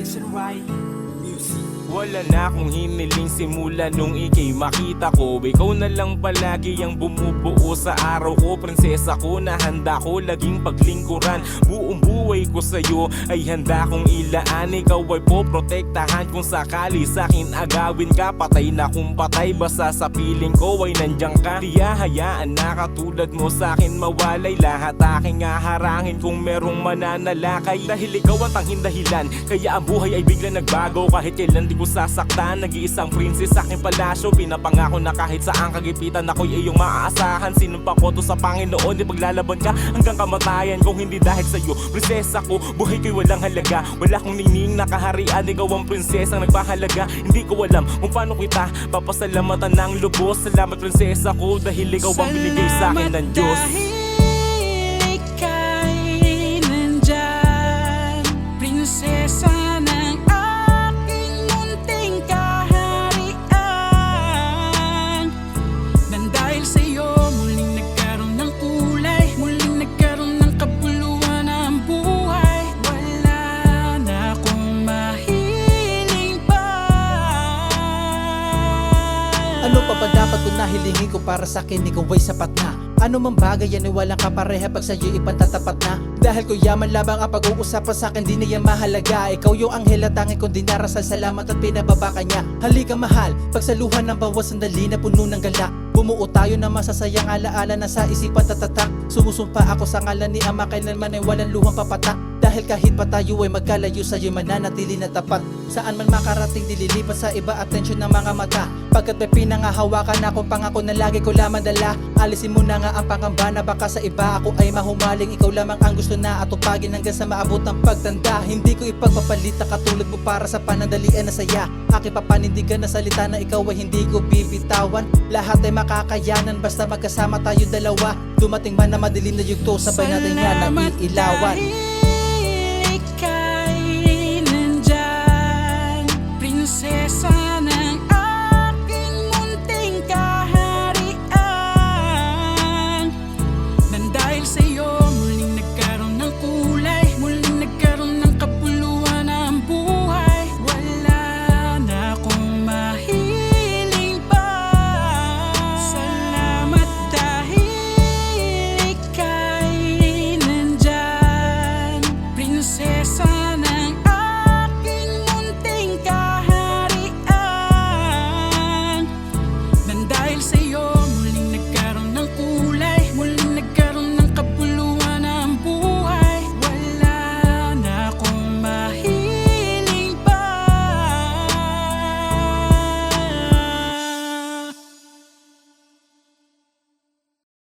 XNY Music. Wala na akong hiniling simula nung ika'y makita ko. Ikaw na lang palagi ang bumubuo sa araw ko. Prinsesa ko na handa ko laging paglingkuran. Buong buhay ko sa'yo ay handa kong ilaan. Ikaw ay poprotektahan kung sakali sa'kin agawin ka. Patay na kung patay, basta sa piling ko ay nandiyan ka. Di hahayaan na katulad mo sa'kin mawalay. Lahat aking haharangin kung merong mananalakay. Dahil ikaw ang tanging dahilan, kaya ang buhay ay bigla nagbago. Kahit kailan di ko sasaktan, nag-iisang princess sa aking palasyo. Pinapangako na kahit saan kagipitan ako'y iyong maaasahan. Sinumpa ko to sa Panginoon, ipaglalaban ka hanggang kamatayan. Kung hindi dahil sa'yo, prinsesa ko, buhay ko'y walang halaga. Wala akong ningning na kaharian, ikaw ang prinsesa ang nagpahalaga. Hindi ko alam kung paano kita papasalamatan ng lubos. Salamat prinsesa ko, dahil ikaw ang binigay sa'kin ng Diyos. Prinsesa ng aking munting kaharian. Nang dahil sa'yo muling nagkaroon ng kulay, muling nagkaroon ng kabuluhan ang buhay. Wala na akong mahiling pa. Ano pa ba dapat kung nahilingin ko para sa'kin ikaw ay sapat na? Ano mang bagay yan ay walang kapareha pag sa'yo'y ipantatapat na. Dahil ko yaman labang ang pag-uusapan sa'kin di na yan mahalaga. Ikaw yung anghel at tanging kong dinarasal, salamat at pinababa ka niya. Halika mahal, pagsaluhan ng bawat sandali na puno ng galak. Bumuo tayo ng masasayang alaala na sa isipan tatatak. Sumusumpa ako sa ngalan ni Ama, kailanman ay walang luhang papatak. Dahil kahit pa tayo ay magkalayo, sa'yo'y mananatili na tapat. Saan man makarating dililipat sa iba atensyon ng mga mata. Pagkat may pinangahawakan akong pangako na lagi ko lamang dala. Alisin mo na nga ang pangamba na baka sa iba ako ay mahumaling. Ikaw lamang ang gusto na atupagin hanggang sa maabot ng pagtanda. Hindi ko ipagpapalit na katulad mo para sa panandalian na saya. Aking papanindigan na salita na ikaw ay hindi ko bibitawan. Lahat ay makakayanan basta magkasama tayo dalawa. Dumating man na madilim na yugto, sabay natin yan ang iilawan.